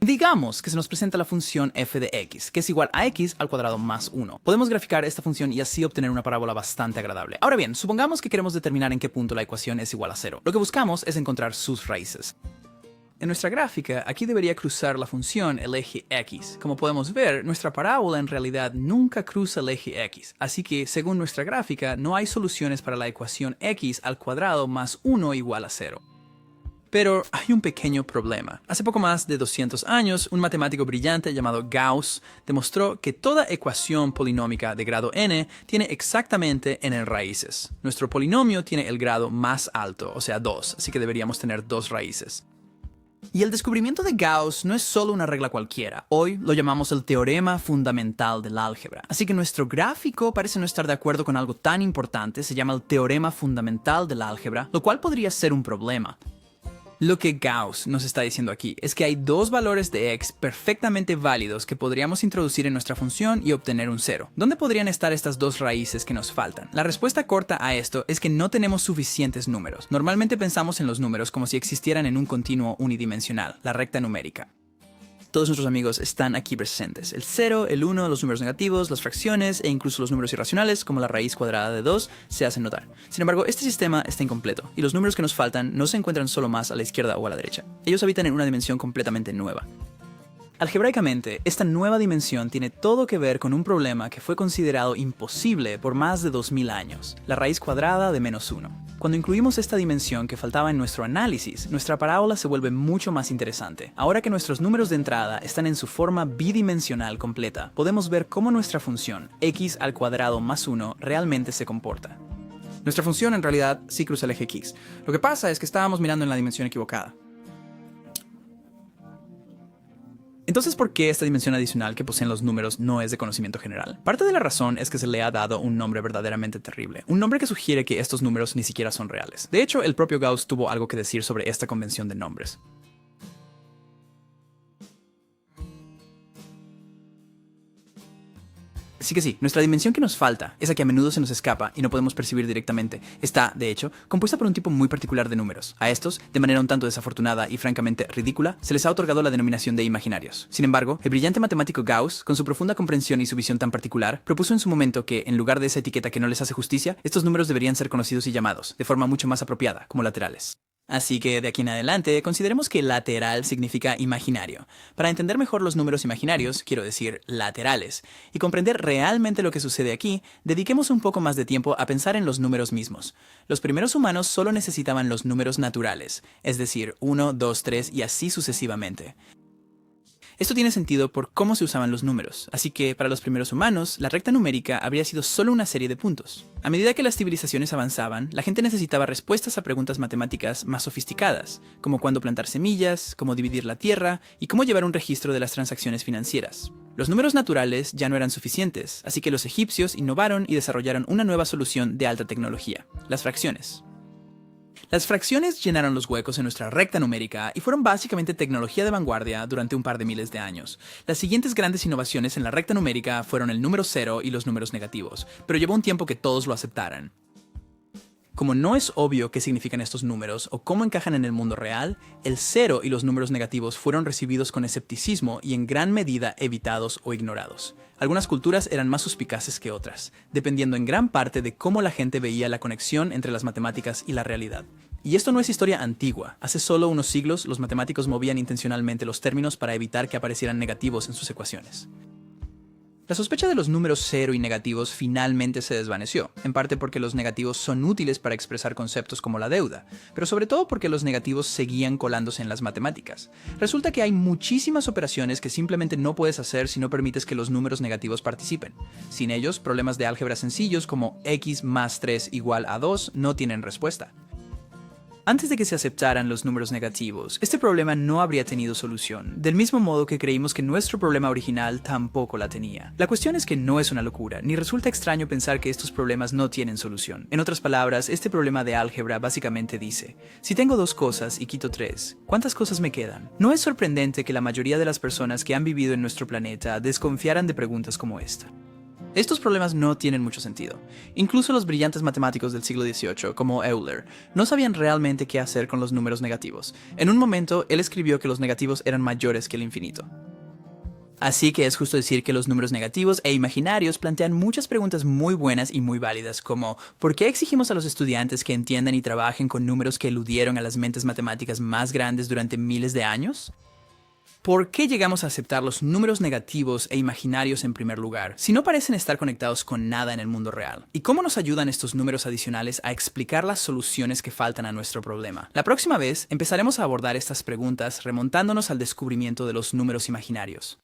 Digamos que se nos presenta la función f de x, que es igual a x al cuadrado más 1. Podemos graficar esta función y así obtener una parábola bastante agradable. Ahora bien, supongamos que queremos determinar en qué punto la ecuación es igual a 0. Lo que buscamos es encontrar sus raíces. En nuestra gráfica, aquí debería cruzar la función el eje x. Como podemos ver, nuestra parábola en realidad nunca cruza el eje x, así que según nuestra gráfica no hay soluciones para la ecuación x al cuadrado más 1 igual a 0. Pero hay un pequeño problema. Hace poco más de 200 años, un matemático brillante llamado Gauss demostró que toda ecuación polinómica de grado n tiene exactamente n raíces. Nuestro polinomio tiene el grado más alto, o sea 2, así que deberíamos tener 2 raíces. Y el descubrimiento de Gauss no es solo una regla cualquiera. Hoy lo llamamos el teorema fundamental del álgebra. Así que nuestro gráfico parece no estar de acuerdo con algo tan importante, se llama el teorema fundamental del álgebra, lo cual podría ser un problema. Lo que Gauss nos está diciendo aquí es que hay dos valores de x perfectamente válidos que podríamos introducir en nuestra función y obtener un 0. ¿Dónde podrían estar estas dos raíces que nos faltan? La respuesta corta a esto es que no tenemos suficientes números. Normalmente pensamos en los números como si existieran en un continuo unidimensional, la recta numérica. Todos nuestros amigos están aquí presentes. El 0, el 1, los números negativos, las fracciones e incluso los números irracionales, como la raíz cuadrada de 2, se hacen notar. Sin embargo, este sistema está incompleto, y los números que nos faltan no se encuentran solo más a la izquierda o a la derecha. Ellos habitan en una dimensión completamente nueva. Algebraicamente, esta nueva dimensión tiene todo que ver con un problema que fue considerado imposible por más de 2000 años, la raíz cuadrada de menos 1. Cuando incluimos esta dimensión que faltaba en nuestro análisis, nuestra parábola se vuelve mucho más interesante. Ahora que nuestros números de entrada están en su forma bidimensional completa, podemos ver cómo nuestra función x al cuadrado más 1 realmente se comporta. Nuestra función en realidad sí cruza el eje x. Lo que pasa es que estábamos mirando en la dimensión equivocada. Entonces, ¿por qué esta dimensión adicional que poseen los números no es de conocimiento general? Parte de la razón es que se le ha dado un nombre verdaderamente terrible, un nombre que sugiere que estos números ni siquiera son reales. De hecho, el propio Gauss tuvo algo que decir sobre esta convención de nombres. Así que sí, nuestra dimensión que nos falta, esa que a menudo se nos escapa y no podemos percibir directamente, está, de hecho, compuesta por un tipo muy particular de números. A estos, de manera un tanto desafortunada y francamente ridícula, se les ha otorgado la denominación de imaginarios. Sin embargo, el brillante matemático Gauss, con su profunda comprensión y su visión tan particular, propuso en su momento que, en lugar de esa etiqueta que no les hace justicia, estos números deberían ser conocidos y llamados, de forma mucho más apropiada, como laterales. Así que de aquí en adelante consideremos que lateral significa imaginario. Para entender mejor los números imaginarios, quiero decir laterales, y comprender realmente lo que sucede aquí, dediquemos un poco más de tiempo a pensar en los números mismos. Los primeros humanos solo necesitaban los números naturales, es decir, 1, 2, 3 y así sucesivamente. Esto tiene sentido por cómo se usaban los números, así que para los primeros humanos, la recta numérica habría sido solo una serie de puntos. A medida que las civilizaciones avanzaban, la gente necesitaba respuestas a preguntas matemáticas más sofisticadas, como cuándo plantar semillas, cómo dividir la tierra y cómo llevar un registro de las transacciones financieras. Los números naturales ya no eran suficientes, así que los egipcios innovaron y desarrollaron una nueva solución de alta tecnología, las fracciones. Las fracciones llenaron los huecos en nuestra recta numérica y fueron básicamente tecnología de vanguardia durante un par de miles de años. Las siguientes grandes innovaciones en la recta numérica fueron el número 0 y los números negativos, pero llevó un tiempo que todos lo aceptaran. Como no es obvio qué significan estos números o cómo encajan en el mundo real, el 0 y los números negativos fueron recibidos con escepticismo y en gran medida evitados o ignorados. Algunas culturas eran más suspicaces que otras, dependiendo en gran parte de cómo la gente veía la conexión entre las matemáticas y la realidad. Y esto no es historia antigua. Hace solo unos siglos, los matemáticos movían intencionalmente los términos para evitar que aparecieran negativos en sus ecuaciones. La sospecha de los números 0 y negativos finalmente se desvaneció, en parte porque los negativos son útiles para expresar conceptos como la deuda, pero sobre todo porque los negativos seguían colándose en las matemáticas. Resulta que hay muchísimas operaciones que simplemente no puedes hacer si no permites que los números negativos participen. Sin ellos, problemas de álgebra sencillos como x más 3 igual a 2 no tienen respuesta. Antes de que se aceptaran los números negativos, este problema no habría tenido solución, del mismo modo que creímos que nuestro problema original tampoco la tenía. La cuestión es que no es una locura, ni resulta extraño pensar que estos problemas no tienen solución. En otras palabras, este problema de álgebra básicamente dice, si tengo dos cosas y quito 3, ¿cuántas cosas me quedan? No es sorprendente que la mayoría de las personas que han vivido en nuestro planeta desconfiaran de preguntas como esta. Estos problemas no tienen mucho sentido. Incluso los brillantes matemáticos del siglo XVIII, como Euler, no sabían realmente qué hacer con los números negativos. En un momento, él escribió que los negativos eran mayores que el infinito. Así que es justo decir que los números negativos e imaginarios plantean muchas preguntas muy buenas y muy válidas, como ¿por qué exigimos a los estudiantes que entiendan y trabajen con números que eludieron a las mentes matemáticas más grandes durante miles de años? ¿Por qué llegamos a aceptar los números negativos e imaginarios en primer lugar, si no parecen estar conectados con nada en el mundo real? ¿Y cómo nos ayudan estos números adicionales a explicar las soluciones que faltan a nuestro problema? La próxima vez empezaremos a abordar estas preguntas remontándonos al descubrimiento de los números imaginarios.